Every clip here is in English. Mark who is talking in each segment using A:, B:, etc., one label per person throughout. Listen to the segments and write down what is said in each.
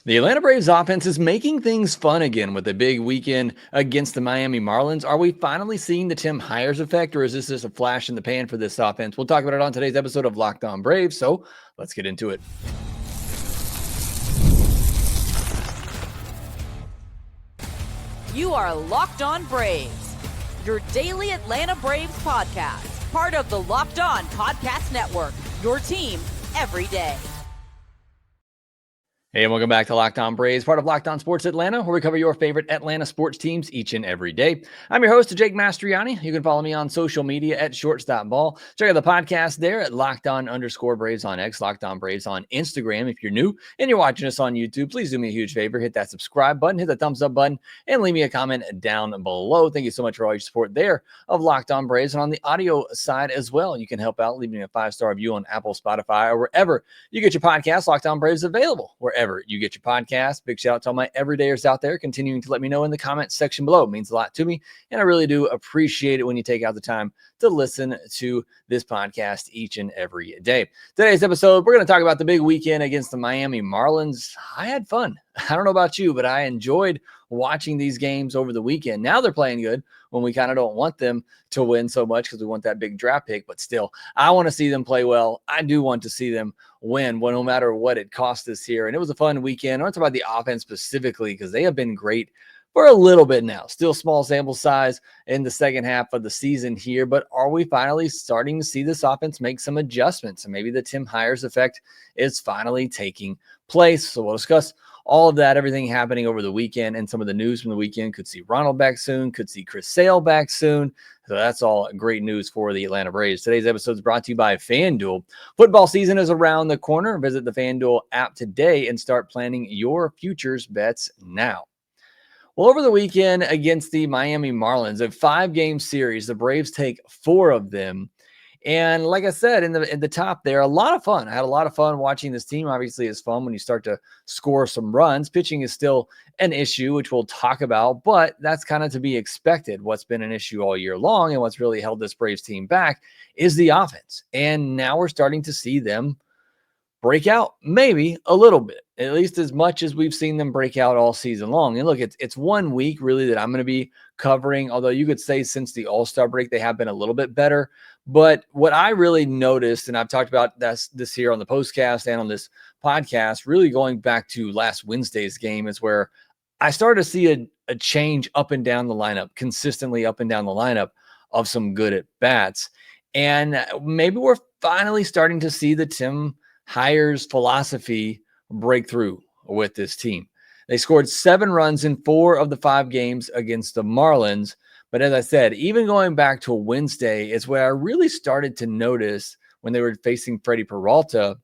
A: The Atlanta Braves offense is making things fun again with a big weekend against the Miami Marlins. Are we finally seeing the Tim Hires effect, or is this just a flash in the pan for this offense? We'll talk about it on today's episode of Locked On Braves, so let's get into it.
B: You are Locked On Braves, your daily Atlanta Braves podcast, part of the Locked On Podcast Network, your team every day.
A: Hey, and welcome back to Locked On Braves, part of Locked On Sports Atlanta, where we cover your favorite Atlanta sports teams each and every day. I'm your host, Jake Mastroianni. You can follow me on social media at shorts.ball. Check out the podcast there at LockedOn_Braves on X, Locked On Braves on Instagram. If you're new and you're watching us on YouTube, please do me a huge favor. Hit that subscribe button, hit the thumbs up button, and leave me a comment down below. Thank you so much for all your support there of Locked On Braves. And on the audio side as well, you can help out leaving a 5-star review on Apple, Spotify, or wherever you get your podcast. Locked On Braves available wherever you get your podcast. Big shout out to all my everydayers out there continuing to let me know in the comments section below. It means a lot to me, and I really do appreciate it when you take out the time to listen to this podcast each and every day. Today's episode, we're going to talk about the big weekend against the Miami Marlins. I had fun. I don't know about you, but I enjoyed watching these games over the weekend. Now they're playing good when we kind of don't want them to win so much because we want that big draft pick, but still, I want to see them play well. I do want to see them win, well, no matter what it costs us here. And it was a fun weekend. I want to talk about the offense specifically because they have been great for a little bit now. Still small sample size in the second half of the season here, but are we finally starting to see this offense make some adjustments? And maybe the Tim Hires effect is finally taking place. So we'll discuss all of that, everything happening over the weekend and some of the news from the weekend. Could see Ronald back soon, could see Chris Sale back soon. So that's all great news for the Atlanta Braves. Today's episode is brought to you by FanDuel. Football season is around the corner. Visit the FanDuel app today and start planning your futures bets now. Well, over the weekend against the Miami Marlins, a 5-game series, the Braves take 4 of them. And like I said, in the top there, a lot of fun. I had a lot of fun watching this team. Obviously, it's fun when you start to score some runs. Pitching is still an issue, which we'll talk about, but that's kind of to be expected. What's been an issue all year long and what's really held this Braves team back is the offense. And now we're starting to see them break out maybe a little bit, at least as much as we've seen them break out all season long. And look, it's 1 week really that I'm going to be covering, although you could say since the All-Star break, they have been a little bit better. But what I really noticed, and I've talked about this here on the postcast and on this podcast, really going back to last Wednesday's game, is where I started to see a change up and down the lineup, consistently up and down the lineup of some good at-bats. And maybe we're finally starting to see the Tim Hires philosophy breakthrough with this team. They scored 7 runs in 4 of the 5 games against the Marlins. But as I said, even going back to Wednesday is where I really started to notice when they were facing Freddie Peralta.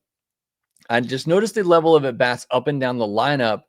A: I just noticed the level of at-bats up and down the lineup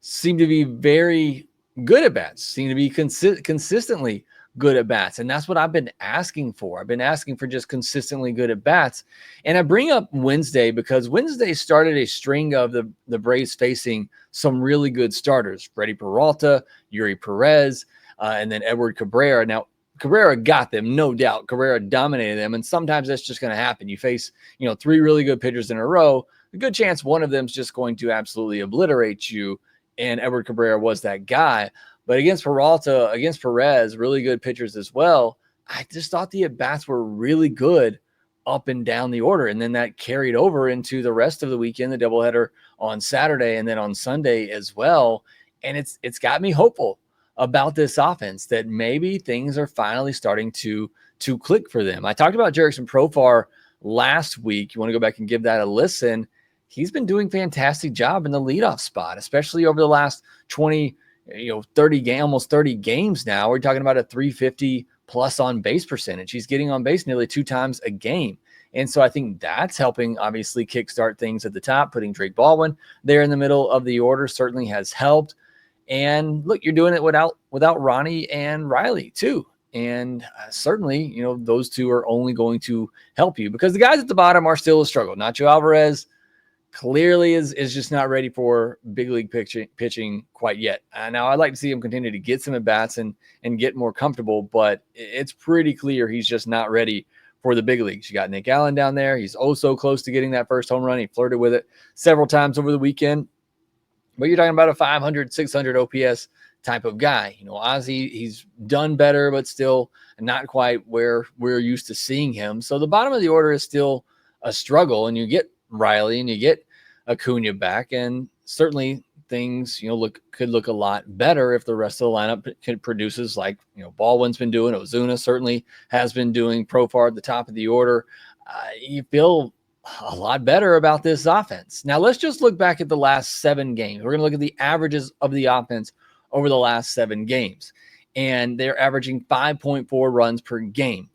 A: seemed to be very good at-bats, seemed to be consistently good at-bats. And that's what I've been asking for. I've been asking for just consistently good at-bats. And I bring up Wednesday because Wednesday started a string of the Braves facing some really good starters. Freddie Peralta, Yuri Perez, and then Edward Cabrera. Now, Cabrera got them, no doubt. Cabrera dominated them, and sometimes that's just going to happen. You face, 3 really good pitchers in a row, a good chance one of them is just going to absolutely obliterate you, and Edward Cabrera was that guy. But against Peralta, against Perez, really good pitchers as well, I just thought the at-bats were really good up and down the order, and then that carried over into the rest of the weekend, the doubleheader on Saturday and then on Sunday as well, and it's got me hopeful about this offense that maybe things are finally starting to click for them. I talked about Jerickson Profar last week. You want to go back and give that a listen. He's been doing a fantastic job in the leadoff spot, especially over the last 30 almost 30 games now. We're talking about a 350 plus on base percentage. He's getting on base nearly 2 times a game. And so I think that's helping obviously kickstart things at the top. Putting Drake Baldwin there in the middle of the order certainly has helped. And look, you're doing it without Ronnie and Riley too. And certainly, those two are only going to help you because the guys at the bottom are still a struggle. Nacho Alvarez clearly is just not ready for big league pitching quite yet. Now, I'd like to see him continue to get some at-bats and get more comfortable, but it's pretty clear he's just not ready for the big leagues. You got Nick Allen down there. He's oh so close to getting that first home run. He flirted with it several times over the weekend. but you're talking about a 500, 600 OPS type of guy. Ozzy, he's done better, but still not quite where we're used to seeing him. So the bottom of the order is still a struggle, and you get Riley and you get Acuña back, and certainly things, could look a lot better if the rest of the lineup produces like, Baldwin's been doing, Ozuna certainly has been doing, Profar at the top of the order. You feel a lot better about this offense. Now let's just look back at the last 7 games. We're going to look at the averages of the offense over the last 7 games, and they're averaging 5.4 runs per game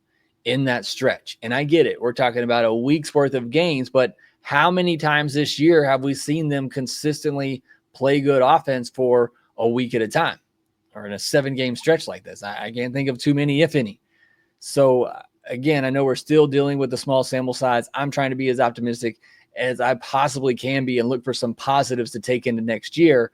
A: in that stretch. And I get it. We're talking about a week's worth of games, but how many times this year have we seen them consistently play good offense for a week at a time, or in a 7-game stretch like this? I can't think of too many, if any. So again, I know we're still dealing with the small sample size. I'm trying to be as optimistic as I possibly can be and look for some positives to take into next year.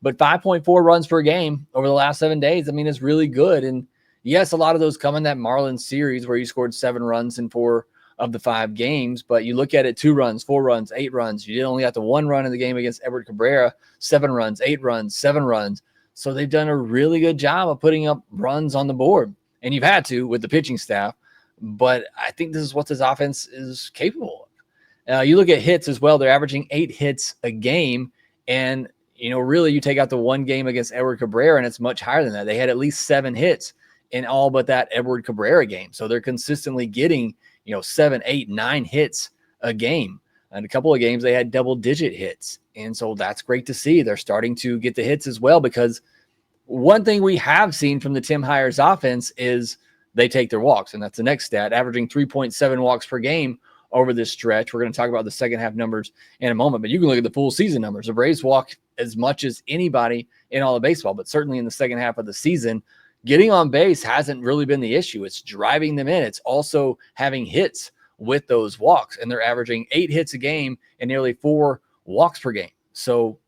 A: But 5.4 runs per game over the last 7 days, it's really good. And yes, a lot of those come in that Marlins series where you scored 7 runs in 4 of the 5 games. But you look at it, 2 runs, 4 runs, 8 runs. You did only got the 1 run in the game against Edward Cabrera, 7 runs, 8 runs, 7 runs. So they've done a really good job of putting up runs on the board. And you've had to with the pitching staff. But I think this is what this offense is capable of. You look at hits as well. They're averaging 8 hits a game. And really, you take out the 1 game against Edward Cabrera, and it's much higher than that. They had at least 7 hits in all but that Edward Cabrera game. So they're consistently getting, 7, 8, 9 hits a game. And a couple of games, they had double-digit hits. And so that's great to see. They're starting to get the hits as well, because one thing we have seen from the Tim Hires offense is they take their walks. And that's the next stat, averaging 3.7 walks per game over this stretch. We're going to talk about the second half numbers in a moment, but you can look at the full season numbers. The Braves walk as much as anybody in all of baseball, but certainly in the second half of the season, getting on base hasn't really been the issue. It's driving them in. It's also having hits with those walks, and they're averaging 8 hits a game and nearly 4 walks per game. So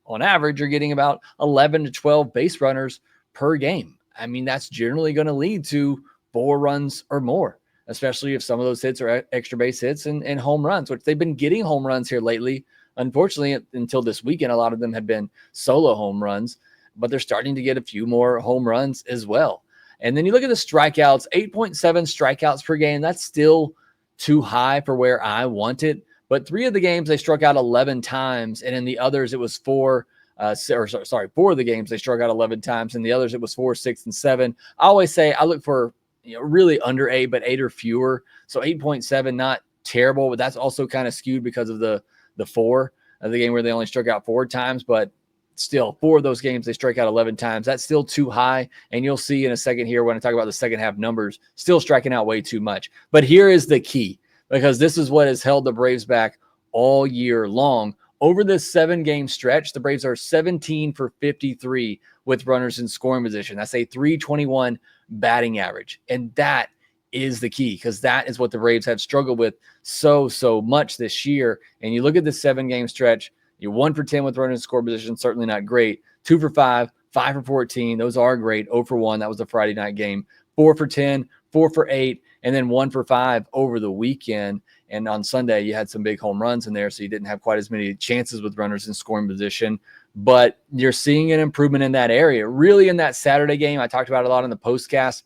A: on average, you're getting about 11 to 12 base runners per game. That's generally going to lead to 4 runs or more, especially if some of those hits are extra base hits and home runs, which they've been getting home runs here lately. Unfortunately, until this weekend, a lot of them had been solo home runs, but they're starting to get a few more home runs as well. And then you look at the strikeouts, 8.7 strikeouts per game. That's still too high for where I want it. But 3 of the games, they struck out 11 times. And in the others, it was 4 of the games, they struck out 11 times. And the others, it was 4, 6, and 7. I always say I look for really under 8, but 8 or fewer. So 8.7, not terrible, but that's also kind of skewed because of the 4 of the game where they only struck out 4 times, but still 4 of those games, they strike out 11 times. That's still too high. And you'll see in a second here when I talk about the second half numbers, still striking out way too much. But here is the key, because this is what has held the Braves back all year long. Over this 7-game stretch, the Braves are 17 for 53 with runners in scoring position. That's a .321 batting average. And that is the key, because that is what the Braves have struggled with so much this year. And you look at the 7-game stretch, you're 1 for 10 with runners in scoring position, certainly not great. 2 for 5, 5 for 14, those are great. 0 for 1, that was the Friday night game. 4 for 10, 4 for 8, and then 1 for 5 over the weekend. And on Sunday, you had some big home runs in there, so you didn't have quite as many chances with runners in scoring position. But you're seeing an improvement in that area. Really, in that Saturday game, I talked about it a lot in the postcast.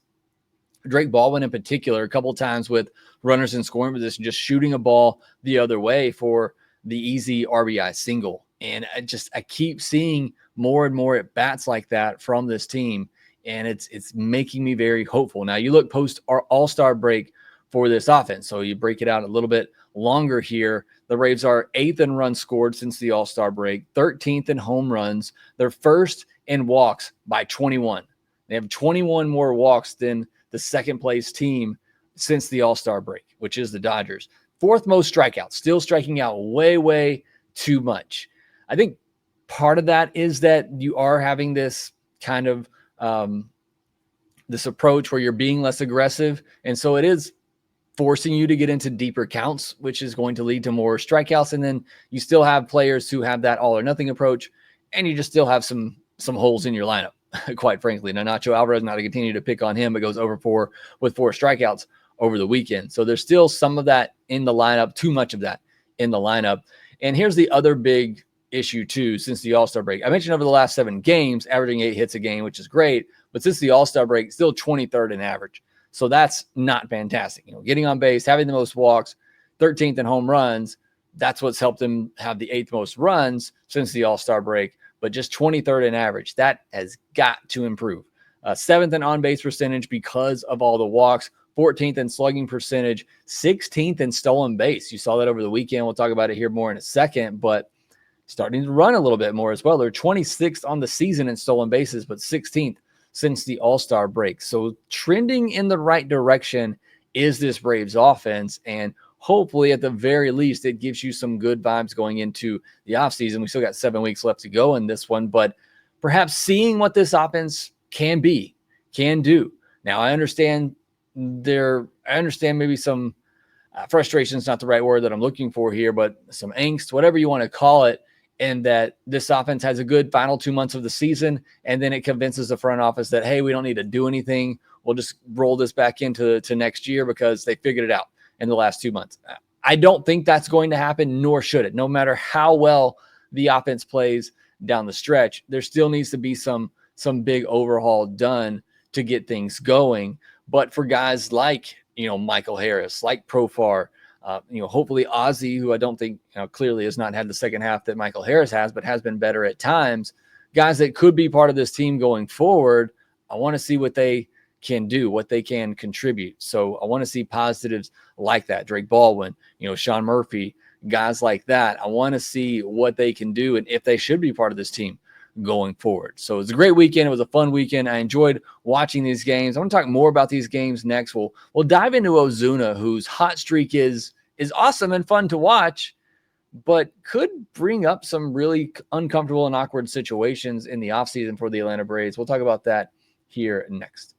A: Drake Baldwin in particular, a couple of times with runners in scoring position, just shooting a ball the other way for the easy RBI single. And I keep seeing more and more at bats like that from this team, and it's making me very hopeful. Now, you look post our All-Star break for this offense, so you break it out a little bit longer here. The Braves are 8th in runs scored since the All-Star break, 13th in home runs. They're first in walks by 21. They have 21 more walks than the second-place team since the All-Star break, which is the Dodgers. 4th most strikeouts, still striking out way too much. I think part of that is that you are having this kind of this approach where you're being less aggressive, and so it is forcing you to get into deeper counts, which is going to lead to more strikeouts. And then you still have players who have that all or nothing approach, and you just still have some holes in your lineup, quite frankly. Now, Nacho Alvarez, not to continue to pick on him, but goes over 4 with 4 strikeouts over the weekend. So there's still some of that in the lineup, too much of that in the lineup. And here's the other big issue too since the All-Star break. I mentioned over the last 7 games, averaging 8 hits a game, which is great. But since the All-Star break, still 23rd in average. So that's not fantastic. Getting on base, having the most walks, 13th in home runs. That's what's helped him have the 8th most runs since the All-Star break. But just 23rd in average. That has got to improve. 7th in on-base percentage because of all the walks. 14th in slugging percentage. 16th in stolen base. You saw that over the weekend. We'll talk about it here more in a second. But starting to run a little bit more as well. They're 26th on the season in stolen bases, but 16th since the All-Star break. So trending in the right direction is this Braves offense. And hopefully, at the very least, it gives you some good vibes going into the offseason. We still got 7 weeks left to go in this one, but perhaps seeing what this offense can do. Now, I understand maybe some frustration is not the right word that I'm looking for here, but some angst, whatever you want to call it, and that this offense has a good final 2 months of the season, and then it convinces the front office that, hey, we don't need to do anything. We'll just roll this back into next year because they figured it out in the last 2 months. I don't think that's going to happen, nor should it. No matter how well the offense plays down the stretch, there still needs to be some big overhaul done to get things going. But for guys like, Michael Harris, like Profar, hopefully Ozzy, who I don't think clearly has not had the second half that Michael Harris has, but has been better at times, guys that could be part of this team going forward, I want to see what they can do, what they can contribute. So I want to see positives like that. Drake Baldwin, Sean Murphy, guys like that. I want to see what they can do and if they should be part of this team going forward. So it was a great weekend. It was a fun weekend. I enjoyed watching these games. I want to talk more about these games next. We'll dive into Ozuna, whose hot streak is awesome and fun to watch, but could bring up some really uncomfortable and awkward situations in the offseason for the Atlanta Braves. We'll talk about that here next.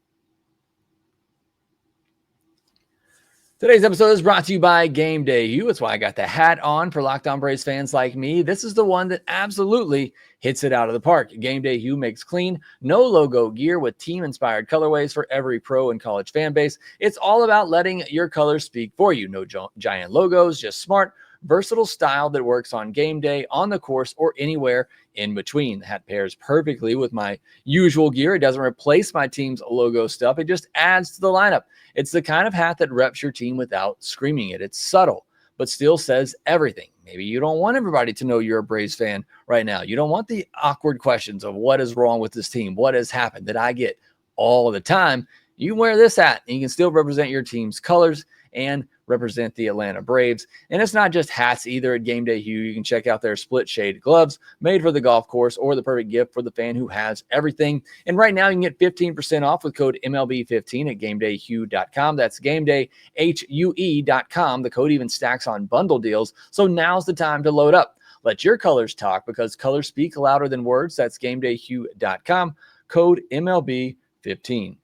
A: Today's episode is brought to you by Game Day U. That's why I got the hat on for Locked On Braves fans like me. This is the one that absolutely hits it out of the park. Game Day U makes clean, no logo gear with team-inspired colorways for every pro and college fan base. It's all about letting your colors speak for you. No giant logos, just smart, versatile style that works on game day, on the course, or anywhere in between. The hat pairs perfectly with my usual gear. It doesn't replace my team's logo stuff. It just adds to the lineup. It's the kind of hat that reps your team without screaming it. It's subtle, but still says everything. Maybe you don't want everybody to know you're a Braves fan right now. You don't want the awkward questions of what is wrong with this team, what has happened, that I get all the time. You can wear this hat and you can still represent your team's colors and represent the Atlanta Braves. And it's not just hats either at Game Day Hue. You can check out their split shade gloves made for the golf course, or the perfect gift for the fan who has everything. And right now you can get 15% off with code MLB15 at GameDayHue.com. That's GameDayHue.com. The code even stacks on bundle deals. So now's the time to load up. Let your colors talk, because colors speak louder than words. That's GameDayHue.com. Code MLB15.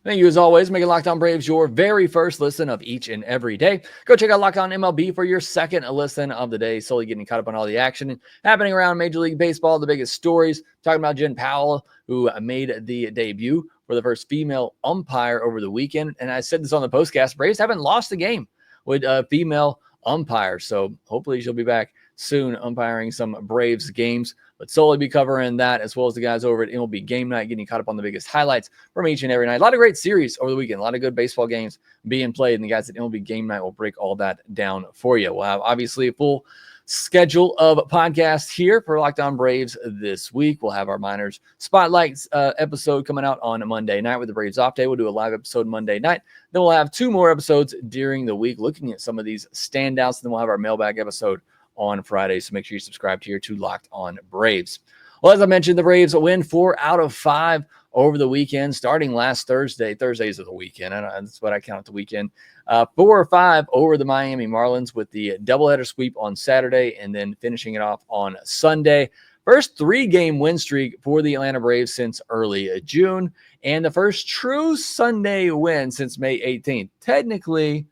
A: Thank you, as always, making Locked On Braves your very first listen of each and every day. Go check out Locked On MLB for your second listen of the day, solely getting caught up on all the action happening around Major League Baseball, the biggest stories. Talking about Jen Powell, who made the debut for the first female umpire over the weekend. And I said this on the postcast, Braves haven't lost a game with a female umpire. So hopefully she'll be back soon umpiring some Braves games, but solely be covering that, as well as the guys over at MLB Game Night, getting caught up on the biggest highlights from each and every night. A lot of great series over the weekend, a lot of good baseball games being played, and the guys at MLB Game Night will break all that down for you. We'll have obviously a full schedule of podcasts here for Locked On Braves this week. We'll have our Minors Spotlights episode coming out on Monday night with the Braves off day. We'll do a live episode Monday night. Then we'll have 2 more episodes during the week looking at some of these standouts. Then we'll have our mailbag episode on Friday. So make sure you subscribe here to Locked On Braves. Well, as I mentioned, the Braves win 4 out of 5 over the weekend, starting last Thursday. Thursdays of the weekend. That's what I count the weekend. 4 or 5 over the Miami Marlins with the doubleheader sweep on Saturday, and then finishing it off on Sunday. First 3-game win streak for the Atlanta Braves since early June, and the first true Sunday win since May 18th. Technically,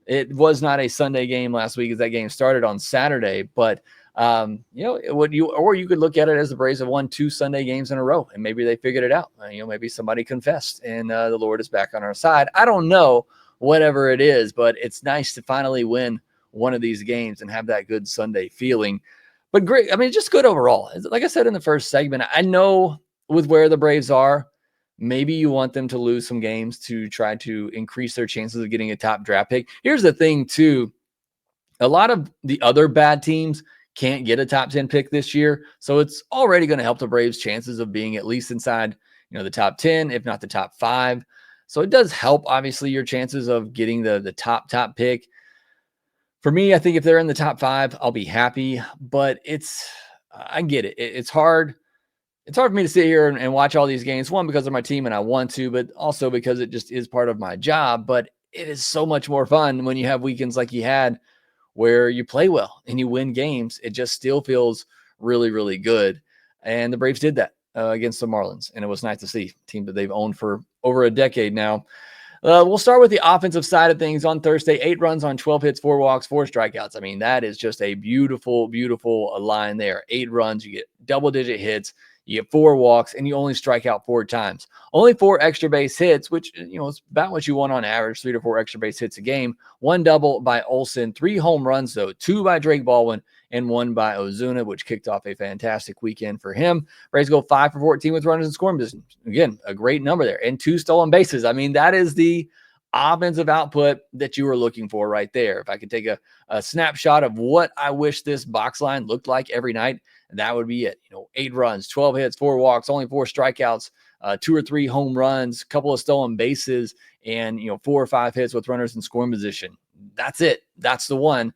A: it was not a Sunday game last week, as that game started on Saturday, but you could look at it as the Braves have won 2 Sunday games in a row, and maybe they figured it out. Maybe somebody confessed and the Lord is back on our side. I don't know, whatever it is, but it's nice to finally win one of these games and have that good Sunday feeling. But great. I mean, just good overall. Like I said in the first segment, I know with where the Braves are, maybe you want them to lose some games to try to increase their chances of getting a top draft pick. Here's the thing, too. A lot of the other bad teams can't get a top 10 pick this year. So it's already going to help the Braves' chances of being at least inside, the top 10, if not the top 5. So it does help, obviously, your chances of getting the top pick. For me, I think if they're in the top 5, I'll be happy. But I get it. It's hard. It's hard for me to sit here and watch all these games. One, because of my team and I want to, but also because it just is part of my job. But it is so much more fun when you have weekends like you had where you play well and you win games. It just still feels really, really good. And the Braves did that against the Marlins. And it was nice to see a team that they've owned for over a decade now. We'll start with the offensive side of things on Thursday. 8 runs on 12 hits, 4 walks, 4 strikeouts. I mean, that is just a beautiful, beautiful line there. 8 runs, you get double-digit hits, you get 4 walks, and you only strike out 4 times. Only 4 extra base hits, which, is about what you want on average, 3 to 4 extra base hits a game. 1 double by Olson, 3 home runs, though, 2 by Drake Baldwin, and 1 by Ozuna, which kicked off a fantastic weekend for him. Braves go 5 for 14 with runners in scoring position. Again, a great number there. And 2 stolen bases. I mean, that is the offensive output that you were looking for right there. If I could take a snapshot of what I wish this box line looked like every night, that would be it. 8 runs, 12 hits, 4 walks, only 4 strikeouts, 2 or 3 home runs, a couple of stolen bases, and 4 or 5 hits with runners in scoring position. That's it. That's the one.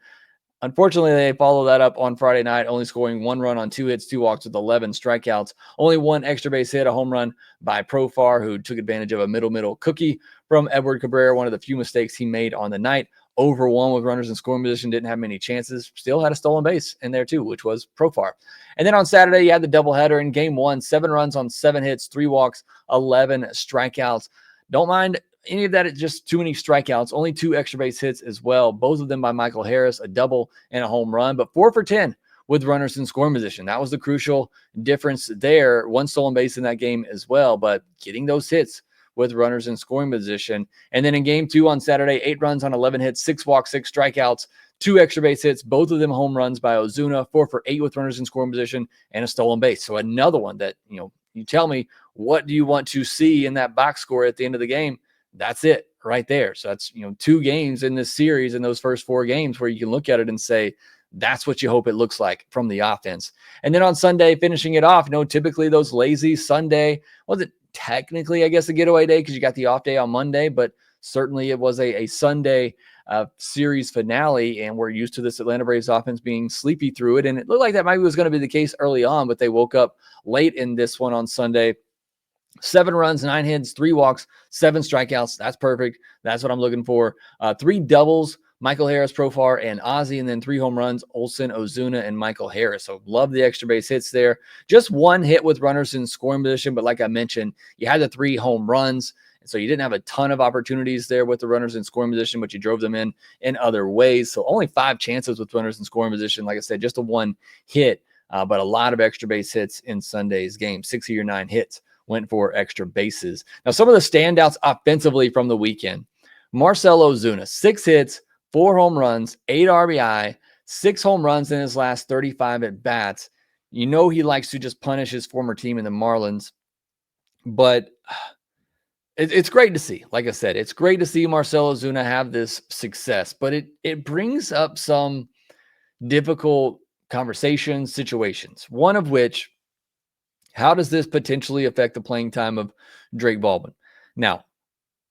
A: Unfortunately, they follow that up on Friday night, only scoring 1 run on 2 hits, 2 walks with 11 strikeouts. Only 1 extra base hit, a home run by Profar, who took advantage of a middle cookie from Edward Cabrera, one of the few mistakes he made on the night. Over 1 with runners in scoring position, didn't have many chances. Still had a stolen base in there too, which was Profar. And then on Saturday, you had the doubleheader in game 1, 7 runs on 7 hits, 3 walks, 11 strikeouts. Don't mind any of that. It's just too many strikeouts. Only 2 extra base hits as well, both of them by Michael Harris, a double and a home run, but 4 for 10 with runners in scoring position. That was the crucial difference there. 1 stolen base in that game as well, but getting those hits with runners in scoring position. And then in game 2 on Saturday, 8 runs on 11 hits, 6 walks, 6 strikeouts, 2 extra base hits, both of them home runs by Ozuna, 4 for 8 with runners in scoring position, and a stolen base. So another one that, you tell me, what do you want to see in that box score at the end of the game? That's it right there. So that's, 2 games in this series in those first 4 games where you can look at it and say, that's what you hope it looks like from the offense. And then on Sunday, finishing it off, typically those lazy Sunday, wasn't technically, I guess, a getaway day because you got the off day on Monday, but certainly it was a Sunday series finale, and we're used to this Atlanta Braves offense being sleepy through it. And it looked like that maybe was going to be the case early on, but they woke up late in this one on Sunday. 7 runs, 9 hits, 3 walks, 7 strikeouts. That's perfect. That's what I'm looking for. 3 doubles, Michael Harris, Profar, and Ozzy, and then 3 home runs, Olson, Ozuna, and Michael Harris. So love the extra base hits there. Just 1 hit with runners in scoring position, but like I mentioned, you had the 3 home runs, so you didn't have a ton of opportunities there with the runners in scoring position, but you drove them in other ways. So only 5 chances with runners in scoring position. Like I said, just a 1 hit, but a lot of extra base hits in Sunday's game. 6 of your 9 hits went for extra bases. Now, some of the standouts offensively from the weekend. Marcell Ozuna, 6 hits, 4 home runs, 8 RBI, 6 home runs in his last 35 at-bats. He likes to just punish his former team in the Marlins, but it's great to see. Like I said, it's great to see Marcell Ozuna have this success, but it brings up some difficult conversations, situations, one of which, how does this potentially affect the playing time of Drake Baldwin? Now,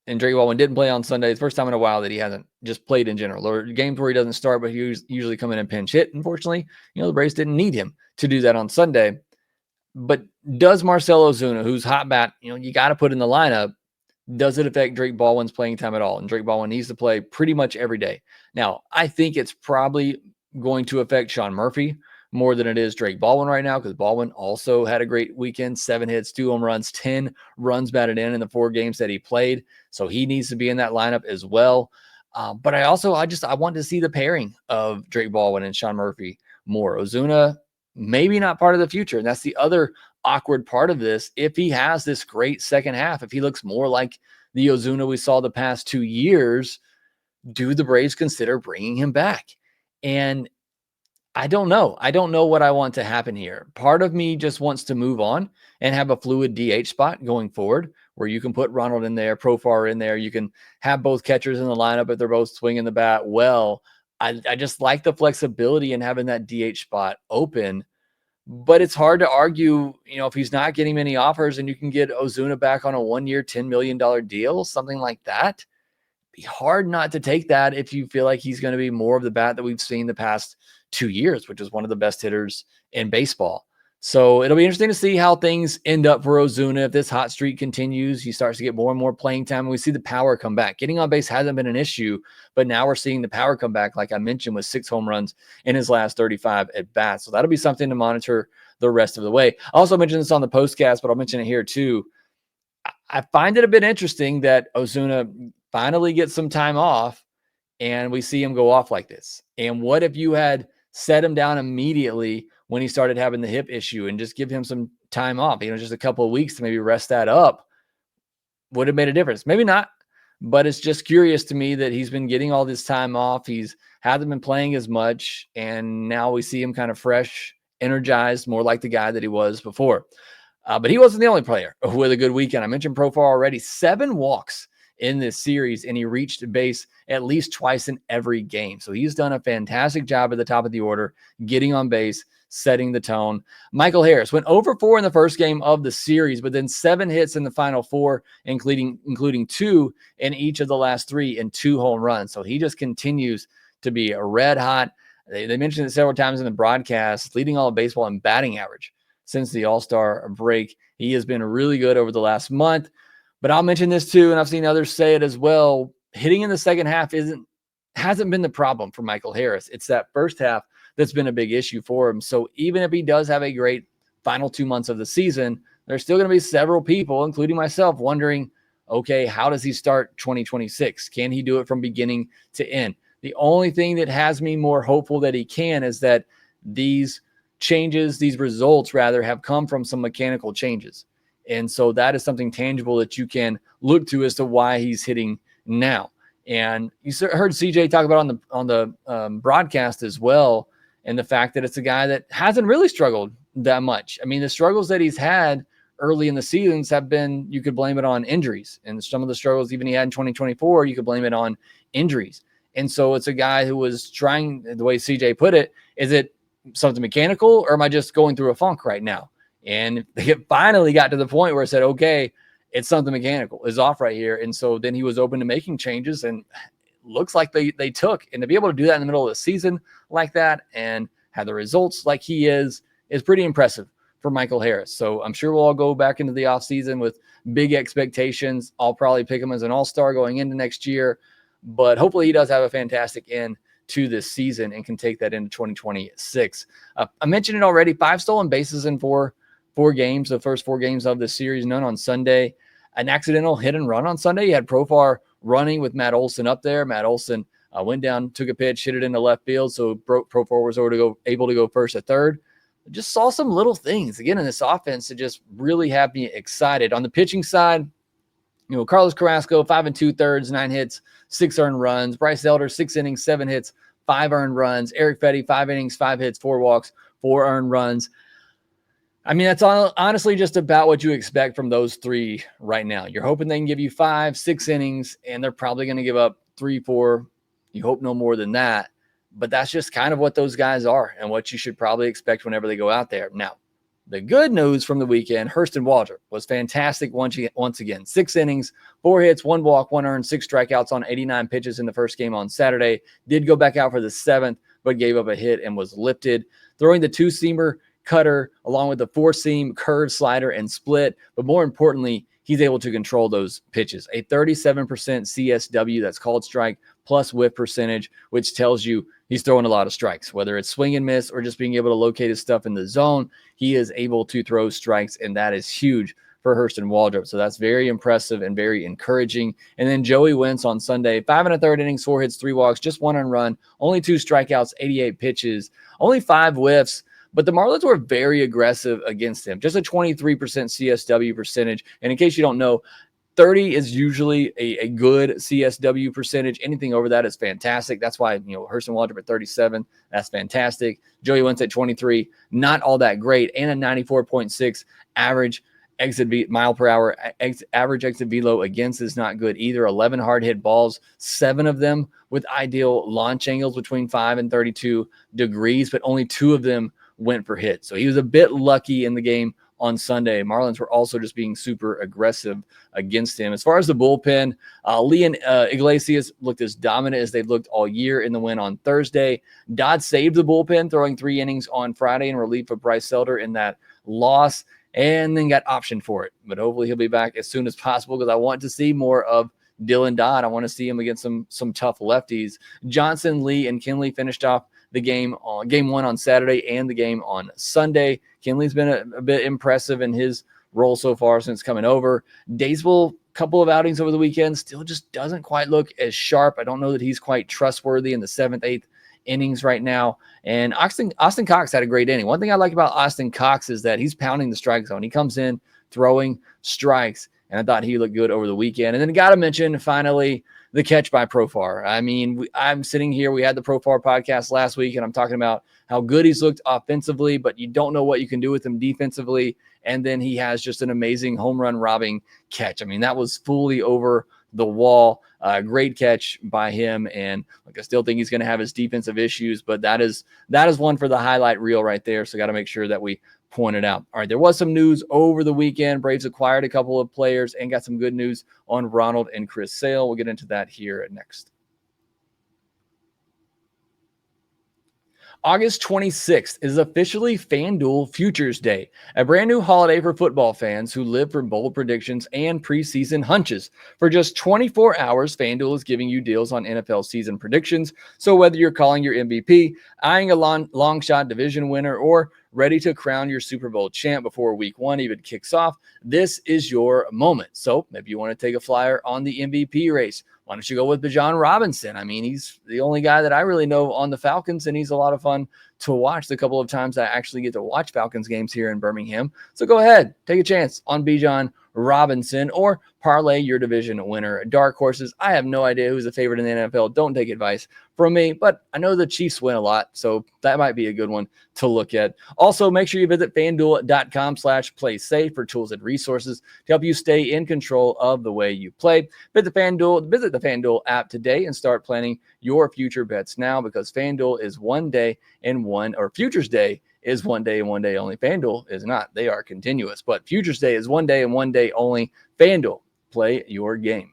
A: and Drake Baldwin didn't play on Sunday. It's the first time in a while that he hasn't just played in general, or games where he doesn't start, but he usually come in and pinch hit. Unfortunately, the Braves didn't need him to do that on Sunday. But does Marcell Ozuna, who's hot bat, you got to put in the lineup, does it affect Drake Baldwin's playing time at all? And Drake Baldwin needs to play pretty much every day. Now, I think it's probably going to affect Sean Murphy more than it is Drake Baldwin right now, because Baldwin also had a great weekend, 7 hits, 2 home runs, 10 runs batted in the 4 games that he played. So he needs to be in that lineup as well. But I want to see the pairing of Drake Baldwin and Sean Murphy more. Ozuna, maybe not part of the future. And that's the other awkward part of this. If he has this great second half, if he looks more like the Ozuna we saw the past 2 years, do the Braves consider bringing him back? And I don't know. I don't know what I want to happen here. Part of me just wants to move on and have a fluid DH spot going forward where you can put Ronald in there, Profar in there. You can have both catchers in the lineup if they're both swinging the bat well. I just like the flexibility in having that DH spot open. But it's hard to argue, if he's not getting many offers and you can get Ozuna back on a 1-year, $10 million deal, something like that, be hard not to take that if you feel like he's going to be more of the bat that we've seen the past 2 years, which is one of the best hitters in baseball. So it'll be interesting to see how things end up for Ozuna. If this hot streak continues, he starts to get more and more playing time, and we see the power come back. Getting on base hasn't been an issue, but now we're seeing the power come back, like I mentioned, with 6 home runs in his last 35 at bats. So that'll be something to monitor the rest of the way. I also mentioned this on the postcast, but I'll mention it here too. I find it a bit interesting that Ozuna finally gets some time off and we see him go off like this. And what if you had set him down immediately when he started having the hip issue and just give him some time off, just a couple of weeks to maybe rest that up? Would have made a difference. Maybe not, but it's just curious to me that he's been getting all this time off. He's hasn't been playing as much, and now we see him kind of fresh, energized, more like the guy that he was before. But he wasn't the only player with a good weekend. I mentioned Profar already. 7 walks in this series, and he reached base at least twice in every game. So he's done a fantastic job at the top of the order, getting on base, setting the tone. Michael Harris went over 4 in the first game of the series, but then 7 hits in the final 4, including 2 in each of the last 3 and 2 home runs. So he just continues to be a red hot. They mentioned it several times in the broadcast, leading all of baseball in batting average since the All-Star break. He has been really good over the last month. But I'll mention this too, and I've seen others say it as well. Hitting in the second half hasn't been the problem for Michael Harris. It's that first half that's been a big issue for him. So even if he does have a great final 2 months of the season, there's still going to be several people, including myself, wondering, okay, how does he start 2026? Can he do it from beginning to end? The only thing that has me more hopeful that he can is that these changes, these results rather, have come from some mechanical changes. And so that is something tangible that you can look to as to why he's hitting now. And you heard CJ talk about on the broadcast as well, and the fact that it's a guy that hasn't really struggled that much. I mean, the struggles that he's had early in the seasons have been, you could blame it on injuries. And some of the struggles even he had in 2024, you could blame it on injuries. And so it's a guy who was trying, the way CJ put it, is it something mechanical or am I just going through a funk right now? And they finally got to the point where I said, okay, it's something mechanical. It's off right here. And so then he was open to making changes, and looks like they took. And to be able to do that in the middle of the season like that and have the results like he is pretty impressive for Michael Harris. So I'm sure we'll all go back into the offseason with big expectations. I'll probably pick him as an all-star going into next year. But hopefully he does have a fantastic end to this season and can take that into 2026. I mentioned it already, 5 stolen bases in 4 games, the first 4 games of the series, none on Sunday. An accidental hit and run on Sunday. You had Profar running with Matt Olson up there. Matt Olson went down, took a pitch, hit it into left field, so Profar was able to go first at third. Just saw some little things, again, in this offense that just really have me excited. On the pitching side, Carlos Carrasco, 5 2/3, 9 hits, 6 earned runs. Bryce Elder, 6 innings, 7 hits, 5 earned runs. Eric Fetty, 5 innings, 5 hits, 4 walks, 4 earned runs. I mean, that's honestly just about what you expect from those 3 right now. You're hoping they can give you 5, 6 innings, and they're probably going to give up 3, 4. You hope no more than that. But that's just kind of what those guys are and what you should probably expect whenever they go out there. Now, the good news from the weekend, Hurston Waldrep was fantastic once again. 6 innings, 4 hits, 1 walk, 1 earned, 6 strikeouts on 89 pitches in the first game on Saturday. Did go back out for the 7th, but gave up a hit and was lifted. Throwing the 2-seamer cutter along with the 4-seam, curve, slider, and split. But more importantly, he's able to control those pitches. A 37% CSW, that's called strike, plus whiff percentage, which tells you he's throwing a lot of strikes. Whether it's swing and miss or just being able to locate his stuff in the zone, he is able to throw strikes, and that is huge for Hurston Waldrep. So that's very impressive and very encouraging. And then Joey Wentz on Sunday, 5 1/3 innings, 4 hits, 3 walks, just 1 earned run, only 2 strikeouts, 88 pitches, only 5 whiffs. But the Marlins were very aggressive against him. Just a 23% CSW percentage. And in case you don't know, 30 is usually a good CSW percentage. Anything over that is fantastic. That's why, Hurston Waldrep at 37, that's fantastic. Joey Wentz at 23, not all that great. And a 94.6 average mile per hour. Average exit velo against is not good either. 11 hard hit balls, 7 of them with ideal launch angles between 5 and 32 degrees, but only 2 of them went for hits. So he was a bit lucky in the game on Sunday. Marlins were also just being super aggressive against him. As far as the bullpen, Lee and Iglesias looked as dominant as they've looked all year in the win on Thursday. Dodd saved the bullpen, throwing 3 innings on Friday in relief of Bryce Selder in that loss, and then got optioned for it. But hopefully he'll be back as soon as possible, because I want to see more of Dylan Dodd. I want to see him against some tough lefties. Johnson, Lee, and Kinley finished off the game on game 1 on Saturday and the game on Sunday. Kinley's been a bit impressive in his role so far since coming over. Daysville, couple of outings over the weekend, still just doesn't quite look as sharp. I don't know that he's quite trustworthy in the 7th, 8th innings right now. And Austin Cox had a great inning. One thing I like about Austin Cox is that he's pounding the strike zone. He comes in throwing strikes, and I thought he looked good over the weekend. And then got to mention, finally, the catch by Profar. I mean, I'm sitting here. We had the Profar podcast last week, and I'm talking about how good he's looked offensively, but you don't know what you can do with him defensively. And then he has just an amazing home run robbing catch. I mean, that was fully over the wall. Great catch by him. And I still think he's going to have his defensive issues, but that is one for the highlight reel right there. So got to make sure that we point it out. All right, there was some news over the weekend. Braves acquired a couple of players and got some good news on Ronald and Chris Sale. We'll get into that here next. August 26th is officially FanDuel Futures Day, a brand new holiday for football fans who live for bold predictions and preseason hunches. For just 24 hours, FanDuel is giving you deals on NFL season predictions. So whether you're calling your MVP, eyeing a long shot division winner, or ready to crown your Super Bowl champ before week 1 even kicks off, this is your moment. So maybe you want to take a flyer on the MVP race. Why don't you go with Bijan Robinson? I mean, he's the only guy that I really know on the Falcons, and he's a lot of fun to watch the couple of times I actually get to watch Falcons games here in Birmingham. So go ahead, take a chance on Bijan Robinson, or parlay your division winner. Dark horses, I have no idea who's the favorite in the NFL. Don't take advice from me, but I know the Chiefs win a lot, so that might be a good one to look at. Also, make sure you visit FanDuel.com/playsafe for tools and resources to help you stay in control of the way you play. Visit the FanDuel app today and start planning your future bets now, because FanDuel is Futures Day is one day and one day only. FanDuel is not. They are continuous. But Futures Day is one day and one day only. FanDuel, play your game.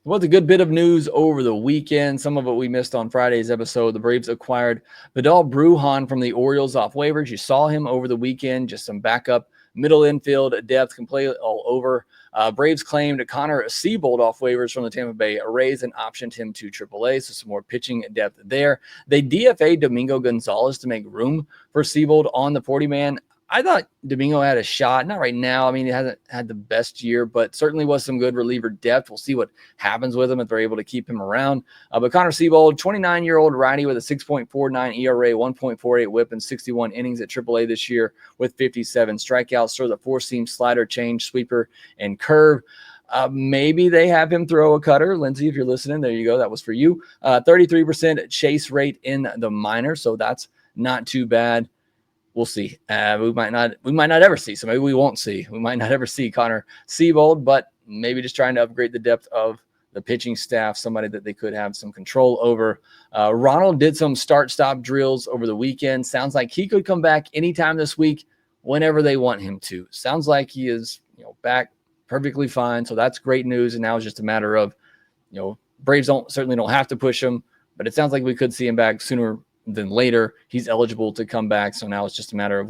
A: Well, a good bit of news over the weekend. Some of it we missed on Friday's episode. The Braves acquired Vidal Brujan from the Orioles off waivers. You saw him over the weekend, just some backup middle infield depth, can play all over. Braves claimed Connor Seabold off waivers from the Tampa Bay Rays and optioned him to AAA, so some more pitching depth there. They DFA'd Domingo Gonzalez to make room for Seabold on the 40-man. I thought Domingo had a shot. Not right now. I mean, he hasn't had the best year, but certainly was some good reliever depth. We'll see what happens with him if they're able to keep him around. But Connor Seabold, 29-year-old righty with a 6.49 ERA, 1.48 whip, and 61 innings at AAA this year with 57 strikeouts. Throws a four-seam slider, change, sweeper, and curve. Maybe they have him throw a cutter. Lindsay, if you're listening, there you go. That was for you. 33% chase rate in the minors, so that's not too bad. We'll see. We might not ever see. So maybe we won't see. We might not ever see Connor Seabold, but maybe just trying to upgrade the depth of the pitching staff, somebody that they could have some control over. Ronald did some start-stop drills over the weekend. Sounds like he could come back anytime this week, whenever they want him to. Sounds like he is, back perfectly fine. So that's great news. And now it's just a matter of, Braves certainly don't have to push him, but it sounds like we could see him back sooner than later. He's eligible to come back. So now it's just a matter of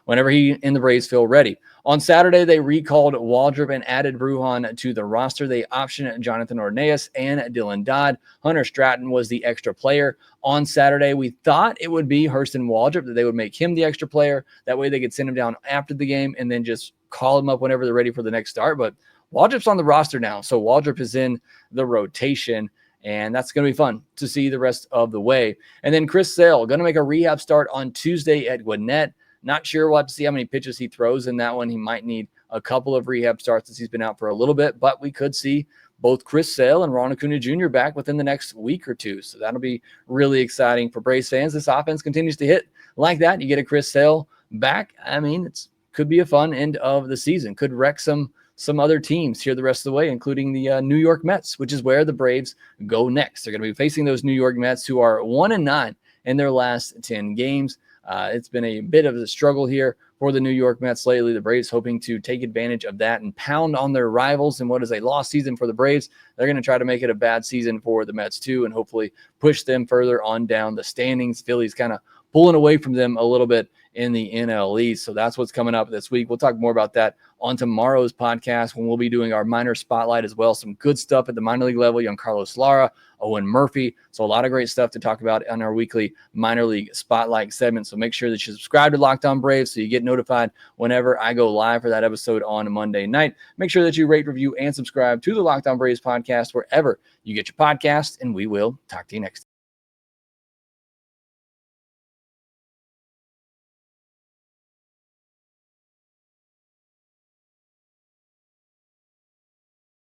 A: whenever he and the Braves feel ready. On Saturday, they recalled Waldrep and added Brujan to the roster. They optioned Jonathan Orneas and Dylan Dodd. Hunter Stratton was the extra player on Saturday. We thought it would be Hurston Waldrep, that they would make him the extra player. That way they could send him down after the game and then just call him up whenever they're ready for the next start. But Waldrop's on the roster now. So Waldrep is in the rotation. And that's going to be fun to see the rest of the way. And then Chris Sale going to make a rehab start on Tuesday at Gwinnett. Not sure. We'll have to see how many pitches he throws in that one. He might need a couple of rehab starts as he's been out for a little bit, but we could see both Chris Sale and Ronald Acuña Jr. back within the next week or two. So that'll be really exciting for Braves fans. This offense continues to hit like that. You get a Chris Sale back. I mean, could be a fun end of the season. Could wreck some other teams here the rest of the way, including the New York Mets, which is where the Braves go next. They're going to be facing those New York Mets, who are 1-9 in their last 10 games. It's been a bit of a struggle here for the New York Mets lately. The Braves hoping to take advantage of that and pound on their rivals in what is a lost season for the Braves. They're going to try to make it a bad season for the Mets too, and hopefully push them further on down the standings. Philly's kind of pulling away from them a little bit in the NL East. So that's what's coming up this week. We'll talk more about that on tomorrow's podcast when we'll be doing our minor spotlight as well. Some good stuff at the minor league level. Young Carlos Lara, Owen Murphy. So a lot of great stuff to talk about on our weekly minor league spotlight segment. So make sure that you subscribe to Locked On Braves so you get notified whenever I go live for that episode on Monday night. Make sure that you rate, review, and subscribe to the Locked On Braves podcast wherever you get your podcast, and we will talk to you next time.